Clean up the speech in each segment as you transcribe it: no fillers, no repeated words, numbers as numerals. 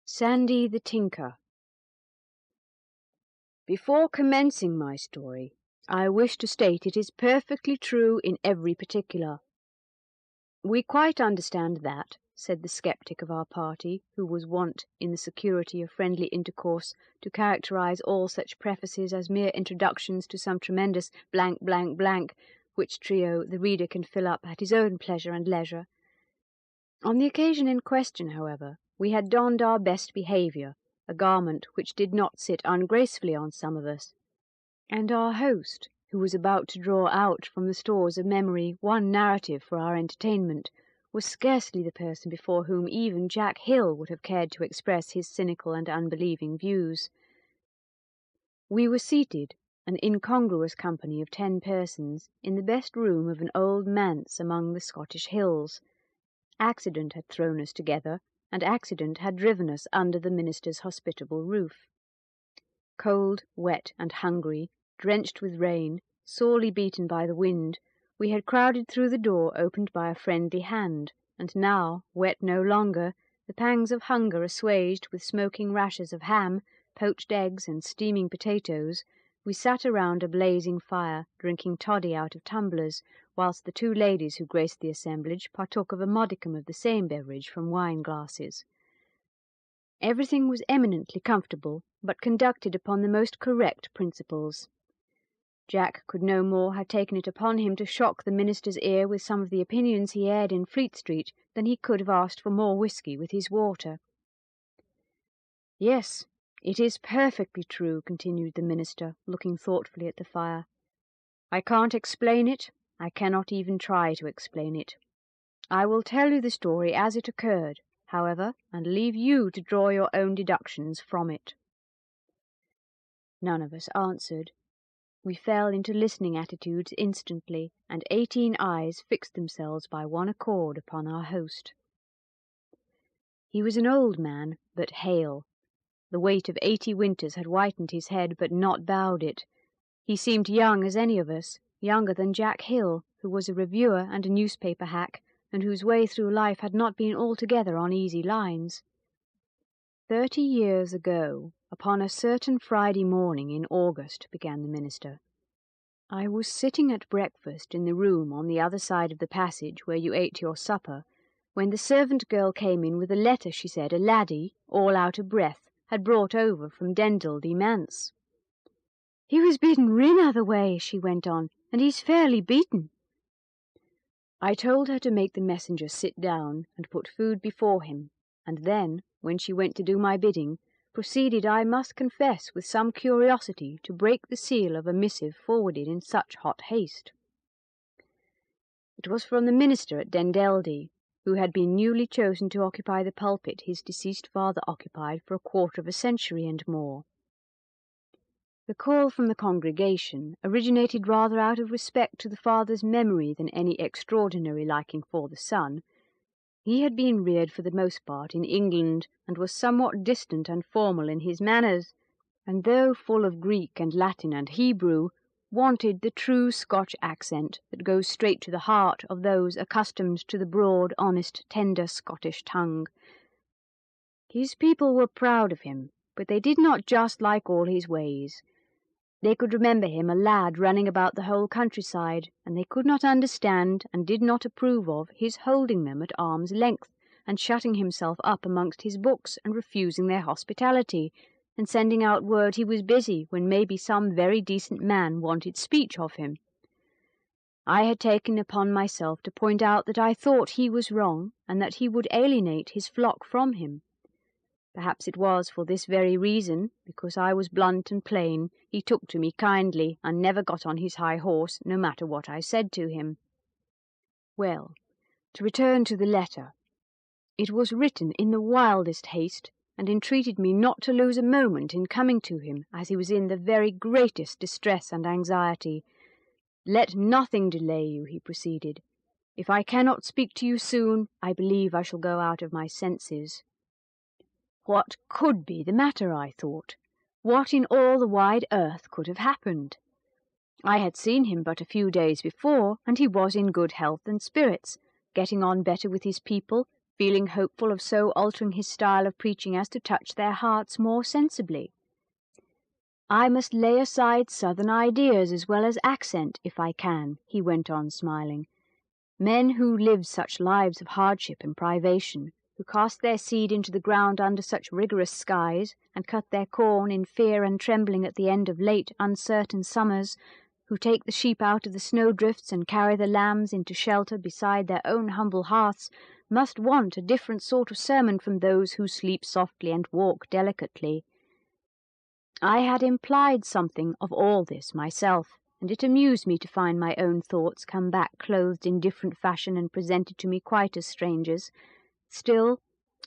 Sandy the Tinker. Before commencing my story, I wish to state it is perfectly true in every particular. We quite understand that, said the sceptic of our party, who was wont, in the security of friendly intercourse, to characterize all such prefaces as mere introductions to some tremendous blank, blank, blank, which trio the reader can fill up at his own pleasure and leisure. On the occasion in question, however, we had donned our best behaviour, a garment which did not sit ungracefully on some of us, and our host, who was about to draw out from the stores of memory one narrative for our entertainment, was scarcely the person before whom even Jack Hill would have cared to express his cynical and unbelieving views. We were seated, an incongruous company of 10 persons, in the best room of an old manse among the Scottish hills. Accident had thrown us together, and accident had driven us under the minister's hospitable roof. Cold, wet, and hungry, drenched with rain, sorely beaten by the wind, we had crowded through the door opened by a friendly hand, and now, wet no longer, the pangs of hunger assuaged with smoking rashers of ham, poached eggs, and steaming potatoes, we sat around a blazing fire, drinking toddy out of tumblers, whilst the 2 ladies who graced the assemblage partook of a modicum of the same beverage from wine-glasses. Everything was eminently comfortable, but conducted upon the most correct principles. Jack could no more have taken it upon him to shock the minister's ear with some of the opinions he aired in Fleet Street than he could have asked for more whisky with his water. "Yes, it is perfectly true," continued the minister, looking thoughtfully at the fire. "I can't explain it. I cannot even try to explain it. I will tell you the story as it occurred, however, and leave you to draw your own deductions from it." None of us answered. We fell into listening attitudes instantly, and 18 eyes fixed themselves by one accord upon our host. He was an old man, but hale. The weight of 80 winters had whitened his head, but not bowed it. He seemed young as any of us, younger than Jack Hill, who was a reviewer and a newspaper hack, and whose way through life had not been altogether on easy lines. 30 years ago, upon a certain Friday morning in August, began the minister, I was sitting at breakfast in the room on the other side of the passage where you ate your supper, when the servant girl came in with a letter she said a laddie, all out of breath, had brought over from Dendaldy Manse. "He was beaten rin other way," she went on, "and he's fairly beaten." I told her to make the messenger sit down and put food before him, and then, when she went to do my bidding, proceeded, I must confess, with some curiosity, to break the seal of a missive forwarded in such hot haste. It was from the minister at Dendaldy, who had been newly chosen to occupy the pulpit his deceased father occupied for a quarter of a century and more. The call from the congregation originated rather out of respect to the father's memory than any extraordinary liking for the son. He had been reared for the most part in England, and was somewhat distant and formal in his manners, and though full of Greek and Latin and Hebrew, wanted the true Scotch accent that goes straight to the heart of those accustomed to the broad, honest, tender Scottish tongue. His people were proud of him, but they did not just like all his ways. They could remember him a lad running about the whole countryside, and they could not understand and did not approve of his holding them at arm's length, and shutting himself up amongst his books, and refusing their hospitality, and sending out word he was busy when maybe some very decent man wanted speech of him. I had taken upon myself to point out that I thought he was wrong, and that he would alienate his flock from him. Perhaps it was for this very reason, because I was blunt and plain, he took to me kindly, and never got on his high horse, no matter what I said to him. Well, to return to the letter. It was written in the wildest haste, and entreated me not to lose a moment in coming to him, as he was in the very greatest distress and anxiety. "Let nothing delay you," he proceeded. "If I cannot speak to you soon, I believe I shall go out of my senses." What could be the matter, I thought? What in all the wide earth could have happened? I had seen him but a few days before, and he was in good health and spirits, getting on better with his people, feeling hopeful of so altering his style of preaching as to touch their hearts more sensibly. "I must lay aside southern ideas as well as accent, if I can," he went on, smiling. "Men who live such lives of hardship and privation, who cast their seed into the ground under such rigorous skies, and cut their corn in fear and trembling at the end of late, uncertain summers, who take the sheep out of the snowdrifts and carry the lambs into shelter beside their own humble hearths, must want a different sort of sermon from those who sleep softly and walk delicately." I had implied something of all this myself, and it amused me to find my own thoughts come back clothed in different fashion and presented to me quite as strangers. Still,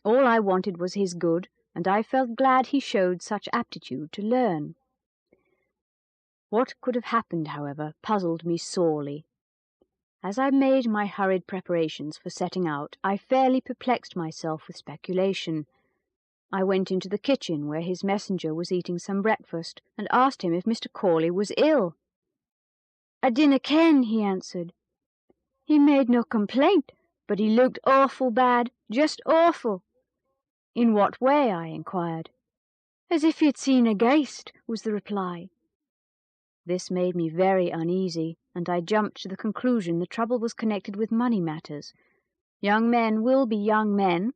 all I wanted was his good, and I felt glad he showed such aptitude to learn. What could have happened, however, puzzled me sorely. As I made my hurried preparations for setting out, I fairly perplexed myself with speculation. I went into the kitchen, where his messenger was eating some breakfast, and asked him if Mr. Corley was ill. "I dinna ken," he answered. "He made no complaint, but he looked awful bad, just awful." "In what way?" I inquired. "As if he'd seen a ghaist," was the reply. This made me very uneasy, and I jumped to the conclusion the trouble was connected with money matters. Young men will be young men,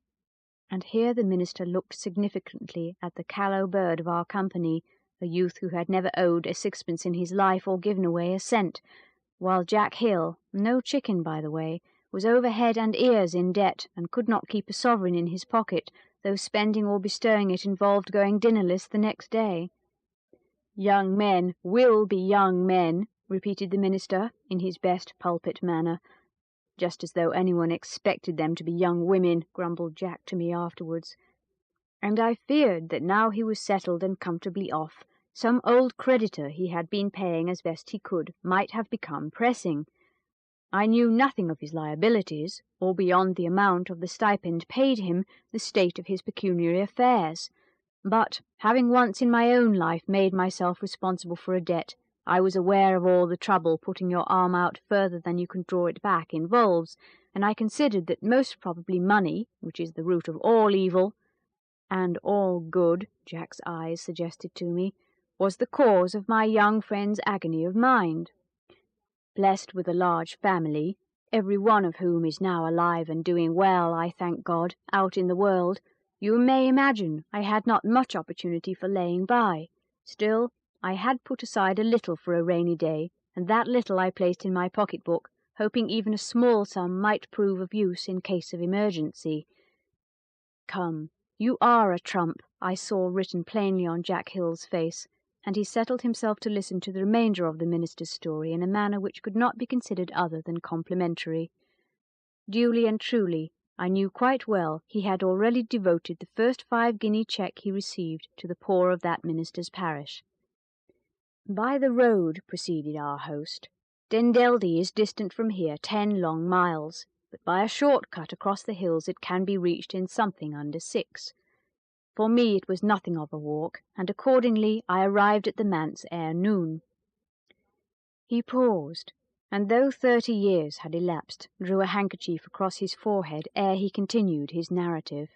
and here the minister looked significantly at the callow bird of our company, a youth who had never owed a sixpence in his life or given away a cent, while Jack Hill, no chicken by the way, was over head and ears in debt, and could not keep a sovereign in his pocket, though spending or bestowing it involved going dinnerless the next day. "Young men will be young men," repeated the minister in his best pulpit manner. "Just as though anyone expected them to be young women," grumbled Jack to me afterwards. And I feared that now he was settled and comfortably off, some old creditor he had been paying as best he could might have become pressing. I knew nothing of his liabilities, or beyond the amount of the stipend paid him, the state of his pecuniary affairs. But, having once in my own life made myself responsible for a debt, I was aware of all the trouble putting your arm out further than you can draw it back involves, and I considered that most probably money, which is the root of all evil, and all good, Jack's eyes suggested to me, was the cause of my young friend's agony of mind. Blessed with a large family, every one of whom is now alive and doing well, I thank God, out in the world, you may imagine I had not much opportunity for laying by. Still, I had put aside a little for a rainy day, and that little I placed in my pocket-book, hoping even a small sum might prove of use in case of emergency. "Come, you are a trump," I saw written plainly on Jack Hill's face, and he settled himself to listen to the remainder of the minister's story in a manner which could not be considered other than complimentary. Duly and truly, I knew quite well he had already devoted the first 5-guinea cheque he received to the poor of that minister's parish. "By the road," proceeded our host, "Dendeldy is distant from here 10 long miles, but by a short cut across the hills it can be reached in something under 6. For me it was nothing of a walk, and accordingly I arrived at the manse ere noon." He paused, and though 30 years had elapsed, drew a handkerchief across his forehead ere he continued his narrative.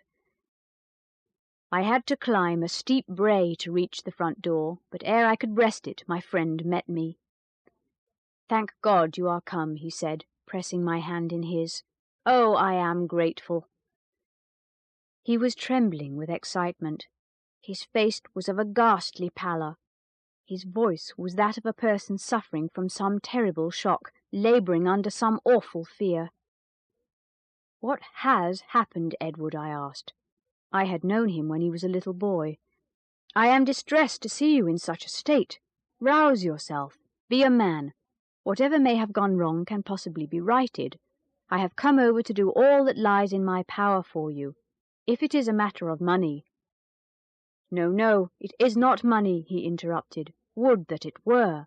"I had to climb a steep brae to reach the front door, but ere I could breast it, my friend met me. 'Thank God you are come,' he said, pressing my hand in his. 'Oh, I am grateful.' He was trembling with excitement. His face was of a ghastly pallor. His voice was that of a person suffering from some terrible shock, labouring under some awful fear. 'What has happened, Edward?' I asked. I had known him when he was a little boy. 'I am distressed to see you in such a state. Rouse yourself. Be a man. Whatever may have gone wrong can possibly be righted. I have come over to do all that lies in my power for you. If it is a matter of money—' 'No, no, it is not money,' he interrupted. 'Would that it were!'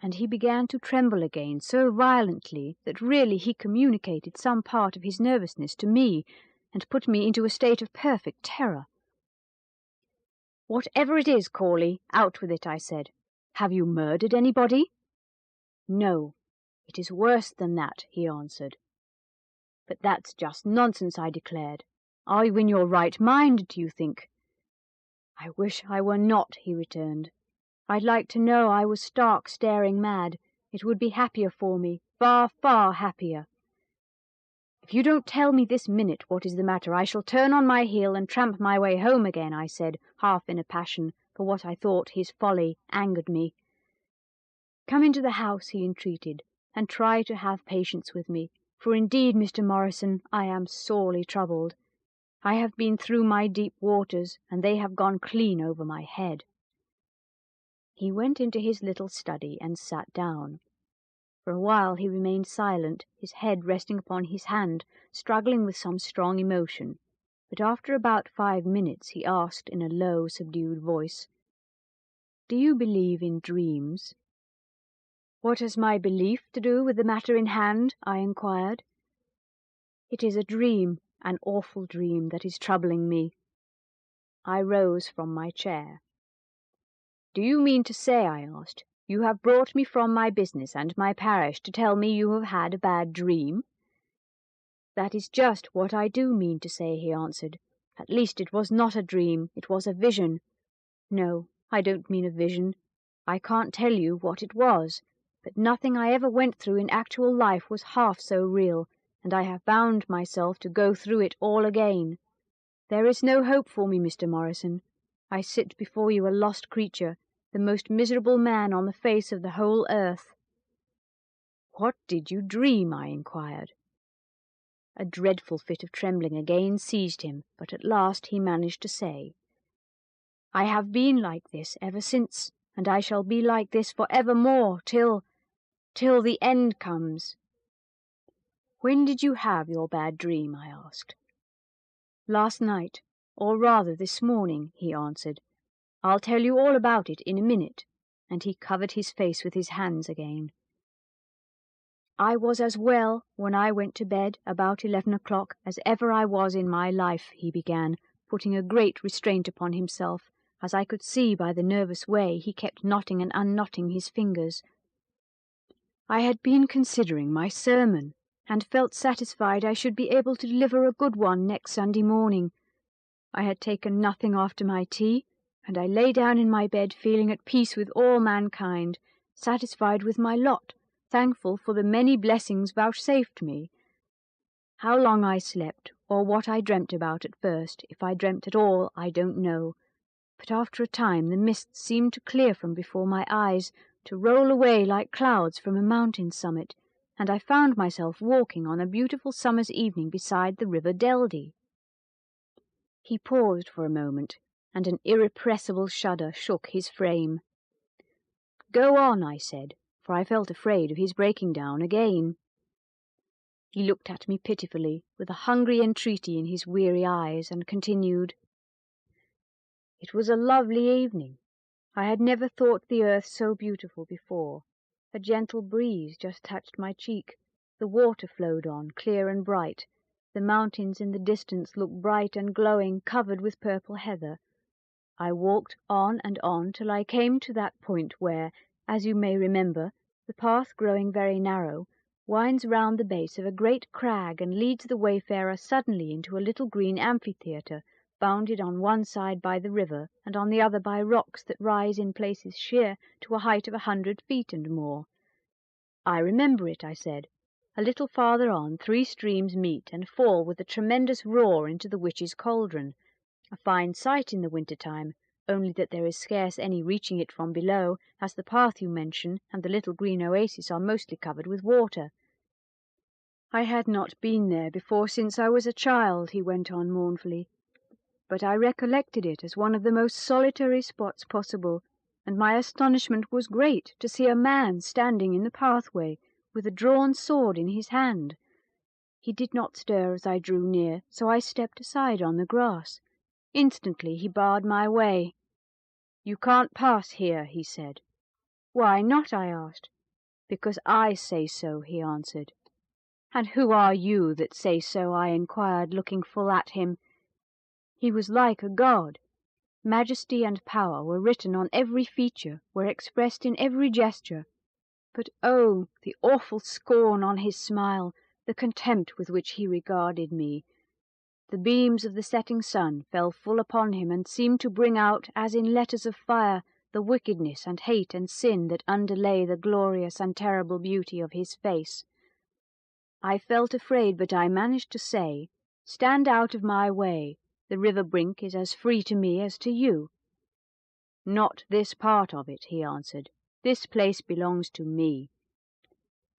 And he began to tremble again so violently that really he communicated some part of his nervousness to me, and put me into a state of perfect terror. 'Whatever it is, Corley, out with it,' I said. 'Have you murdered anybody?' 'No, it is worse than that,' he answered. But that's just nonsense, I declared. Are you in your right mind, do you think? I wish I were not, he returned. I'd like to know I was stark staring mad. It would be happier for me, far, far happier. If you don't tell me this minute what is the matter, I shall turn on my heel and tramp my way home again, I said, half in a passion, for what I thought his folly angered me. Come into the house, he entreated, and try to have patience with me, for indeed, Mr. Morrison, I am sorely troubled. I have been through my deep waters, and they have gone clean over my head. He went into his little study and sat down. For a while he remained silent, his head resting upon his hand, struggling with some strong emotion. But after about 5 minutes he asked in a low, subdued voice, "Do you believe in dreams?" "What has my belief to do with the matter in hand?" I inquired. "It is a dream, an awful dream, that is troubling me." I rose from my chair. "Do you mean to say," I asked, "you have brought me from my business and my parish to tell me you have had a bad dream?" "That is just what I do mean to say," he answered. "At least it was not a dream, it was a vision. No, I don't mean a vision. I can't tell you what it was, but nothing I ever went through in actual life was half so real, and I have bound myself to go through it all again. There is no hope for me, Mr. Morrison. I sit before you a lost creature, the most miserable man on the face of the whole earth." "What did you dream?" I inquired. A dreadful fit of trembling again seized him, but at last he managed to say, "I have been like this ever since, and I shall be like this for evermore, till the end comes." "When did you have your bad dream?" I asked. "Last night, or rather this morning," he answered. "I'll tell you all about it in a minute," and he covered his face with his hands again. "I was as well when I went to bed about 11 o'clock as ever I was in my life," he began, putting a great restraint upon himself, as I could see by the nervous way he kept knotting and unknotting his fingers. "I had been considering my sermon, and felt satisfied I should be able to deliver a good one next Sunday morning. I had taken nothing after my tea, and I lay down in my bed feeling at peace with all mankind, satisfied with my lot, thankful for the many blessings vouchsafed me. How long I slept, or what I dreamt about at first, if I dreamt at all, I don't know, but after a time the mist seemed to clear from before my eyes, to roll away like clouds from a mountain summit, and I found myself walking on a beautiful summer's evening beside the river Deldey." He paused for a moment, and an irrepressible shudder shook his frame. "Go on," I said, for I felt afraid of his breaking down again. He looked at me pitifully, with a hungry entreaty in his weary eyes, and continued, "It was a lovely evening. I had never thought the earth so beautiful before. A gentle breeze just touched my cheek. The water flowed on, clear and bright. The mountains in the distance looked bright and glowing, covered with purple heather. I walked on and on till I came to that point where, as you may remember, the path, growing very narrow, winds round the base of a great crag and leads the wayfarer suddenly into a little green amphitheatre, bounded on one side by the river and on the other by rocks that rise in places sheer to a height of 100 feet and more. "I remember it," I said. "A little farther on 3 streams meet and fall with a tremendous roar into the witch's cauldron. A fine sight in the winter time, only that there is scarce any reaching it from below, as the path you mention and the little green oasis are mostly covered with water." "I had not been there before since I was a child," he went on mournfully, "but I recollected it as one of the most solitary spots possible, and my astonishment was great to see a man standing in the pathway, with a drawn sword in his hand. He did not stir as I drew near, so I stepped aside on the grass. Instantly he barred my way. 'You can't pass here,' he said. 'Why not?' I asked. 'Because I say so,' he answered. 'And who are you that say so?' I inquired, looking full at him. He was like a god. Majesty and power were written on every feature, were expressed in every gesture. But oh, the awful scorn on his smile, the contempt with which he regarded me. The beams of the setting sun fell full upon him and seemed to bring out, as in letters of fire, the wickedness and hate and sin that underlay the glorious and terrible beauty of his face. I felt afraid, but I managed to say, "Stand out of my way. The river brink is as free to me as to you." "Not this part of it," he answered. "This place belongs to me."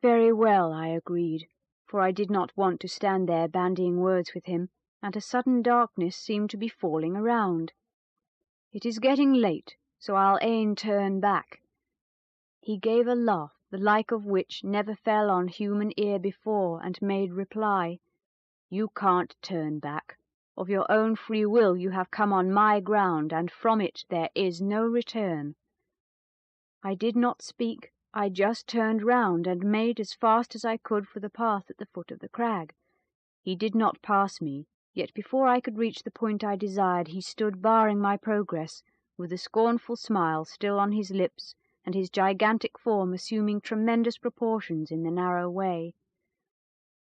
"Very well," I agreed, for I did not want to stand there bandying words with him, and a sudden darkness seemed to be falling around. "It is getting late, so I'll e'en turn back." He gave a laugh, the like of which never fell on human ear before, and made reply, "You can't turn back. Of your own free will you have come on my ground, and from it there is no return." I did not speak. I just turned round and made as fast as I could for the path at the foot of the crag. He did not pass me, yet before I could reach the point I desired he stood barring my progress, with the scornful smile still on his lips, and his gigantic form assuming tremendous proportions in the narrow way.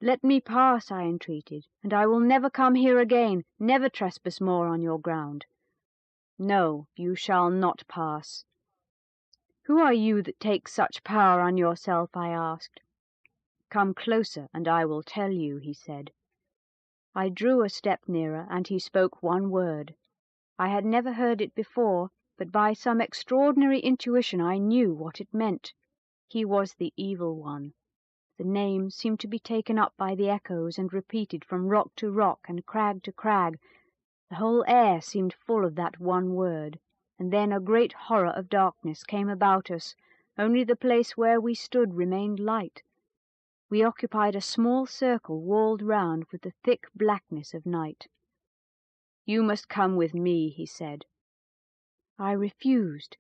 "Let me pass," I entreated, "and I will never come here again, never trespass more on your ground." "No, you shall not pass." "Who are you that takes such power on yourself?" I asked. "Come closer, and I will tell you," he said. I drew a step nearer, and he spoke one word. I had never heard it before, but by some extraordinary intuition I knew what it meant. He was the Evil One. The name seemed to be taken up by the echoes and repeated from rock to rock and crag to crag. The whole air seemed full of that one word, and then a great horror of darkness came about us. Only the place where we stood remained light. We occupied a small circle walled round with the thick blackness of night. "You must come with me," he said. I refused,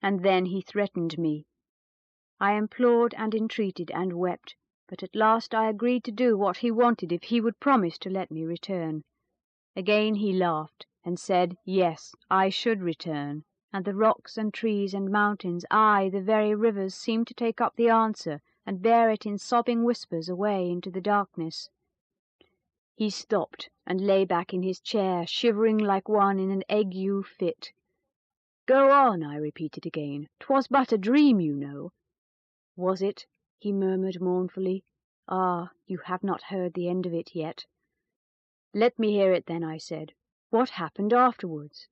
and then he threatened me. I implored and entreated and wept, but at last I agreed to do what he wanted if he would promise to let me return. Again he laughed, and said, yes, I should return, and the rocks and trees and mountains, aye, the very rivers, seemed to take up the answer and bear it in sobbing whispers away into the darkness. He stopped and lay back in his chair, shivering like one in an ague fit. "Go on," I repeated again. "'Twas but a dream, you know." "Was it?" he murmured mournfully. "Ah, you have not heard the end of it yet." "Let me hear it then," I said. "What happened afterwards?"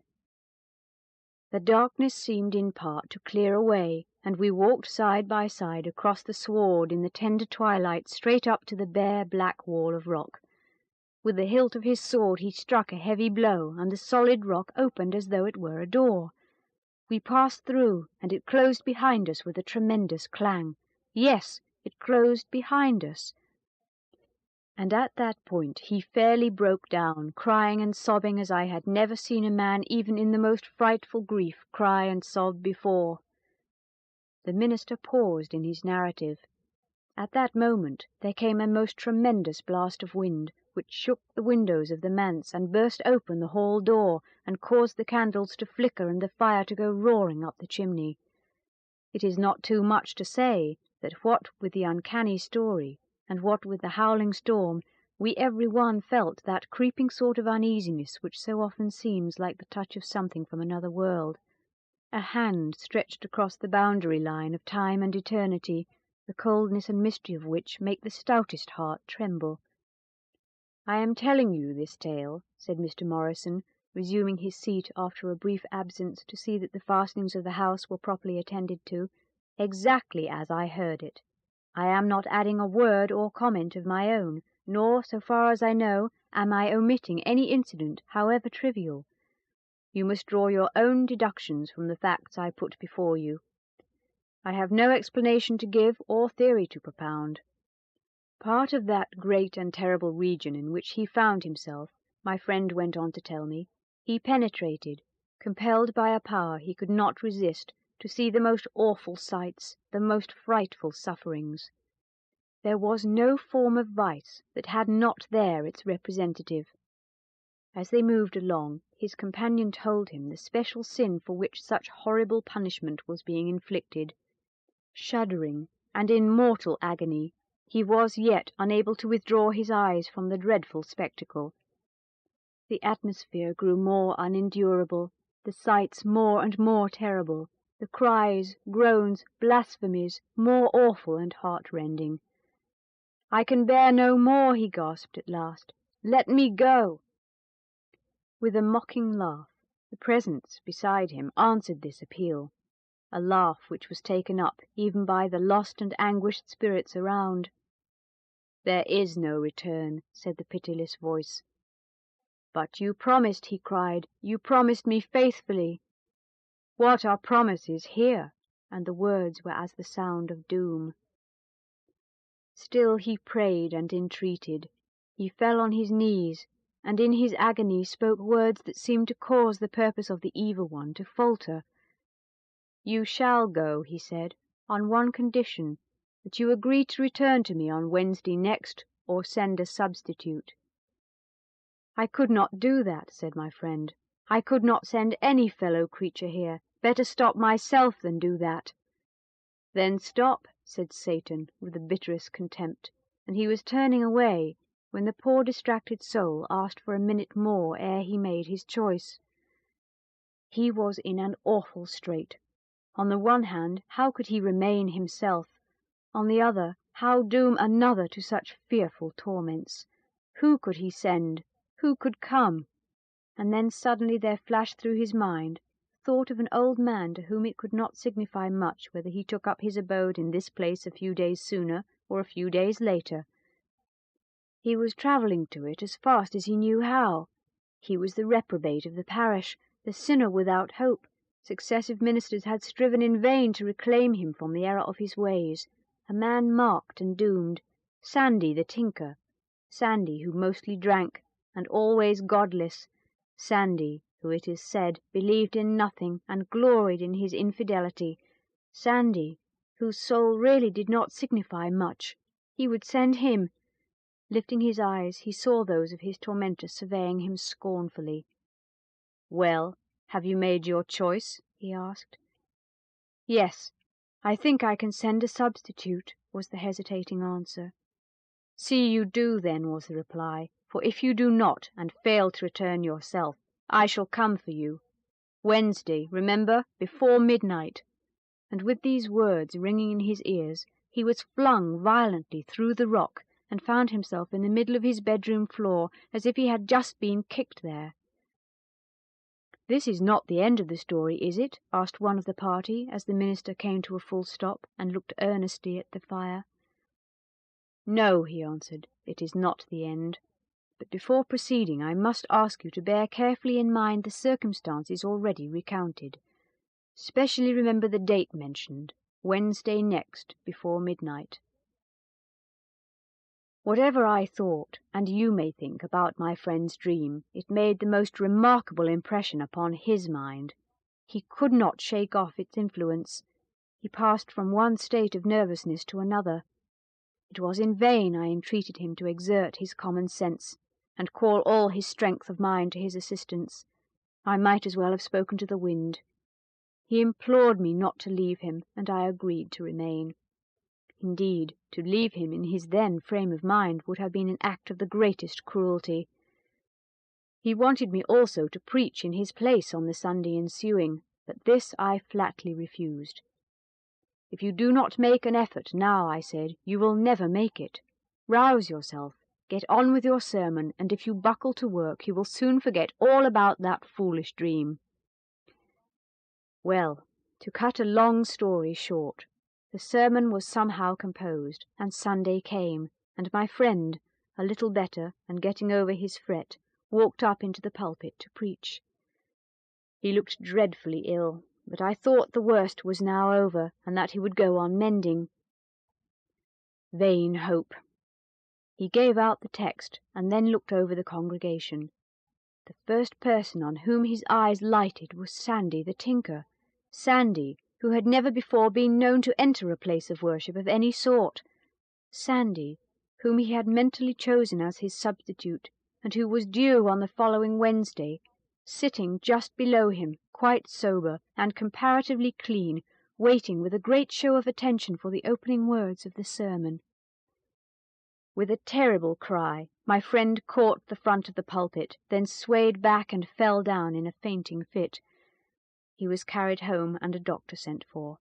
The darkness seemed in part to clear away, and we walked side by side across the sward in the tender twilight straight up to the bare black wall of rock. With the hilt of his sword he struck a heavy blow, and the solid rock opened as though it were a door. We passed through, and it closed behind us with a tremendous clang. Yes, it closed behind us. And at that point he fairly broke down, crying and sobbing as I had never seen a man even in the most frightful grief cry and sob before. The minister paused in his narrative. At that moment there came a most tremendous blast of wind, which shook the windows of the manse and burst open the hall door, and caused the candles to flicker and the fire to go roaring up the chimney. It is not too much to say that what with the uncanny story, and what with the howling storm, we every one felt that creeping sort of uneasiness which so often seems like the touch of something from another world, a hand stretched across the boundary line of time and eternity, the coldness and mystery of which make the stoutest heart tremble. "I am telling you this tale," said Mr. Morrison, resuming his seat after a brief absence to see that the fastenings of the house were properly attended to, "exactly as I heard it. I am not adding a word or comment of my own, nor, so far as I know, am I omitting any incident, however trivial. You must draw your own deductions from the facts I put before you. I have no explanation to give or theory to propound. Part of that great and terrible region in which he found himself, my friend went on to tell me, he penetrated, compelled by a power he could not resist, to see the most awful sights, the most frightful sufferings. There was no form of vice that had not there its representative. As they moved along, his companion told him the special sin for which such horrible punishment was being inflicted. Shuddering and in mortal agony, He was yet unable to withdraw his eyes from the dreadful spectacle. The atmosphere grew more unendurable, the sights more and more terrible, the cries, groans, blasphemies more awful and heart-rending. "I can bear no more," he gasped at last. "Let me go." With a mocking laugh, the presence beside him answered this appeal, a laugh which was taken up even by the lost and anguished spirits around. "There is no return," said the pitiless voice. "But you promised," he cried, "you promised me faithfully." "What are promises here?" And the words were as the sound of doom. Still he prayed and entreated. He fell on his knees, and in his agony spoke words that seemed to cause the purpose of the evil one to falter. "You shall go," he said, "on one condition, that you agree to return to me on Wednesday next, or send a substitute." "I could not do that," said my friend. "I could not send any fellow creature here. Better stop myself than do that." "Then stop," said Satan with the bitterest contempt, and he was turning away when the poor distracted soul asked for a minute more ere he made his choice. He was in an awful strait. On the one hand, how could he remain himself? On the other, how doom another to such fearful torments? Who could he send? Who could come? And then suddenly there flashed through his mind thought of an old man to whom it could not signify much whether he took up his abode in this place a few days sooner or a few days later. He was travelling to it as fast as he knew how. He was the reprobate of the parish, the sinner without hope. Successive ministers had striven in vain to reclaim him from the error of his ways. A man marked and doomed, Sandy the tinker, Sandy who mostly drank, and always godless, Sandy who, it is said, believed in nothing and gloried in his infidelity, Sandy whose soul really did not signify much. He would send him. Lifting his eyes, he saw those of his tormentor surveying him scornfully. "Well, have you made your choice?" he asked. "Yes, I think I can send a substitute," was the hesitating answer. "See you do then," was the reply, "for if you do not, and fail to return yourself, I shall come for you. Wednesday, remember, before midnight." And with these words ringing in his ears, he was flung violently through the rock, and found himself in the middle of his bedroom floor, as if he had just been kicked there. "This is not the end of the story, is it?" asked one of the party, as the minister came to a full stop, and looked earnestly at the fire. "No," he answered, "it is not the end. But before proceeding I must ask you to bear carefully in mind the circumstances already recounted. Specially remember the date mentioned, Wednesday next, before midnight. Whatever I thought, and you may think, about my friend's dream, it made the most remarkable impression upon his mind. He could not shake off its influence. He passed from one state of nervousness to another. It was in vain I entreated him to exert his common sense, and call all his strength of mind to his assistance. I might as well have spoken to the wind. He implored me not to leave him, and I agreed to remain. Indeed, to leave him in his then frame of mind would have been an act of the greatest cruelty. He wanted me also to preach in his place on the Sunday ensuing, but this I flatly refused. "If you do not make an effort now," I said, "you will never make it. Rouse yourself, get on with your sermon, and if you buckle to work, you will soon forget all about that foolish dream." Well, to cut a long story short, the sermon was somehow composed, and Sunday came, and my friend, a little better and getting over his fret, walked up into the pulpit to preach. He looked dreadfully ill, but I thought the worst was now over, and that he would go on mending. Vain hope! He gave out the text, and then looked over the congregation. The first person on whom his eyes lighted was Sandy the tinker, Sandy, who had never before been known to enter a place of worship of any sort, Sandy, whom he had mentally chosen as his substitute, and who was due on the following Wednesday, sitting just below him, quite sober and comparatively clean, waiting with a great show of attention for the opening words of the sermon. With a terrible cry, my friend caught the front of the pulpit, then swayed back and fell down in a fainting fit. He was carried home and a doctor sent for.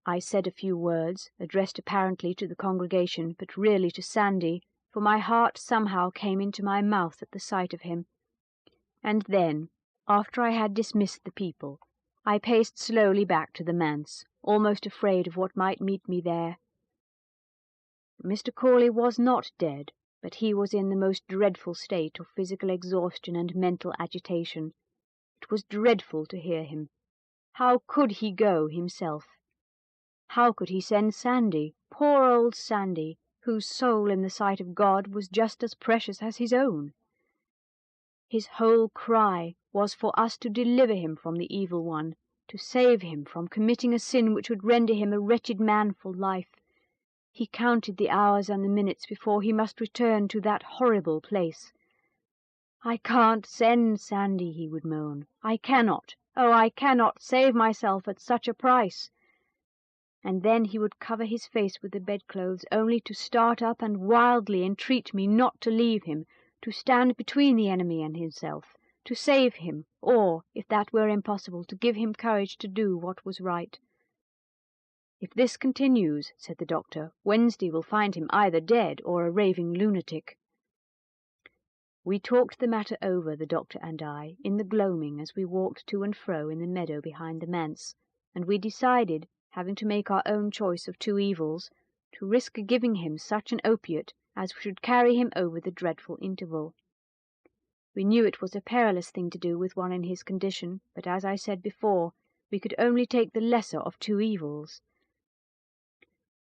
I said a few words, addressed apparently to the congregation, but really to Sandy, for my heart somehow came into my mouth at the sight of him. And then, after I had dismissed the people, I paced slowly back to the manse, almost afraid of what might meet me there. Mr. Corley was not dead, but he was in the most dreadful state of physical exhaustion and mental agitation. It was dreadful to hear him. How could he go himself? How could he send Sandy, poor old Sandy, whose soul in the sight of God was just as precious as his own? His whole cry was for us to deliver him from the evil one, to save him from committing a sin which would render him a wretched man for life. He counted the hours and the minutes before he must return to that horrible place. "I can't send Sandy," he would moan. "I cannot, oh, I cannot save myself at such a price." And then he would cover his face with the bedclothes, only to start up and wildly entreat me not to leave him, to stand between the enemy and himself, to save him, or, if that were impossible, to give him courage to do what was right. "If this continues," said the doctor, "Wednesday will find him either dead or a raving lunatic." We talked the matter over, the doctor and I, in the gloaming as we walked to and fro in the meadow behind the manse, and we decided, having to make our own choice of two evils, to risk giving him such an opiate as should carry him over the dreadful interval. We knew it was a perilous thing to do with one in his condition, but as I said before, we could only take the lesser of two evils.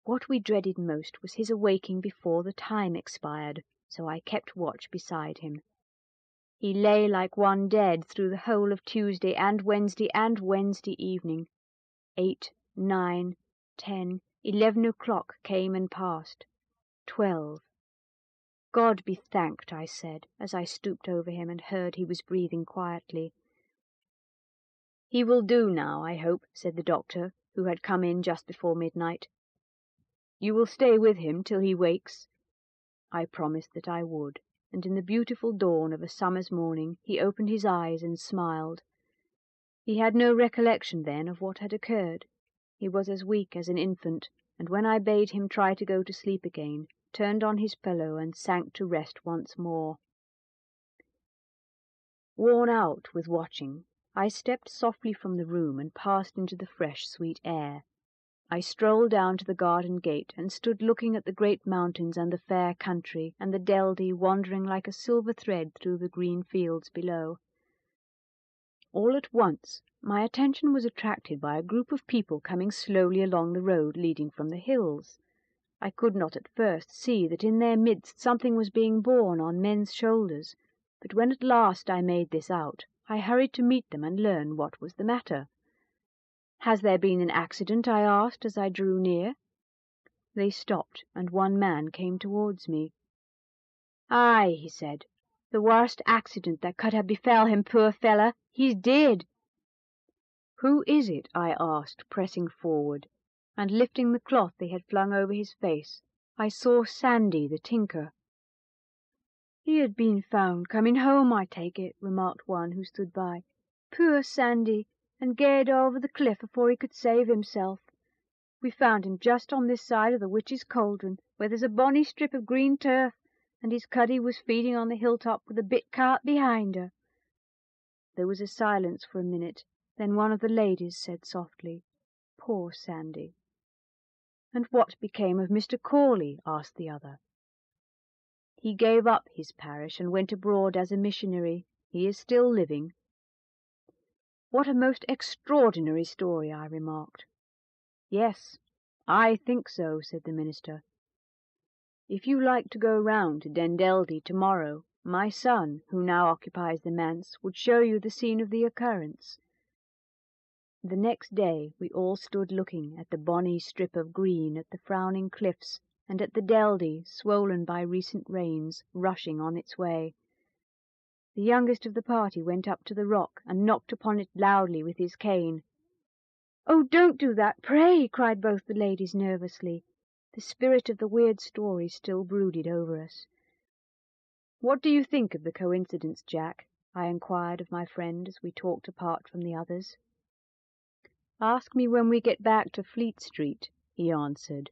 What we dreaded most was his awaking before the time expired, so I kept watch beside him. He lay like one dead through the whole of Tuesday and Wednesday evening. 8, 9, 10, 11 o'clock came and passed. 12. "God be thanked," I said, as I stooped over him and heard he was breathing quietly. "He will do now, I hope," said the doctor, who had come in just before midnight. "You will stay with him till he wakes?" I promised that I would, and in the beautiful dawn of a summer's morning he opened his eyes and smiled. He had no recollection then of what had occurred. He was as weak as an infant, and when I bade him try to go to sleep again, turned on his pillow and sank to rest once more. Worn out with watching, I stepped softly from the room and passed into the fresh, sweet air. I strolled down to the garden gate and stood looking at the great mountains and the fair country, and the Deldie wandering like a silver thread through the green fields below. All at once my attention was attracted by a group of people coming slowly along the road leading from the hills. I could not at first see that in their midst something was being borne on men's shoulders, but when at last I made this out, I hurried to meet them and learn what was the matter. "Has there been an accident?" I asked as I drew near. They stopped, and one man came towards me. "Aye," he said, "the worst accident that could have befell him, poor fella. He's dead." "Who is it?" I asked, pressing forward, and lifting the cloth they had flung over his face, I saw Sandy the tinker. "He had been found coming home, I take it," remarked one who stood by. "Poor Sandy, and gaed over the cliff afore he could save himself. We found him just on this side of the witch's cauldron, where there's a bonny strip of green turf, and his cuddy was feeding on the hilltop with a bit cart behind her." There was a silence for a minute, then one of the ladies said softly, "Poor Sandy." "And what became of Mr. Corley?" asked the other. "He gave up his parish and went abroad as a missionary. He is still living." "What a most extraordinary story," I remarked. "Yes, I think so," said the minister. "If you like to go round to Dendeldie tomorrow, my son, who now occupies the manse, would show you the scene of the occurrence." The next day we all stood looking at the bonny strip of green, at the frowning cliffs, and at the Deldie, swollen by recent rains, rushing on its way. The youngest of the party went up to the rock and knocked upon it loudly with his cane. "Oh, don't do that, pray!" cried both the ladies nervously. "The The spirit of the weird story still brooded over us. "What do you think of the coincidence, Jack?" I inquired of my friend as we talked apart from the others. "Ask me when we get back to Fleet Street," he answered,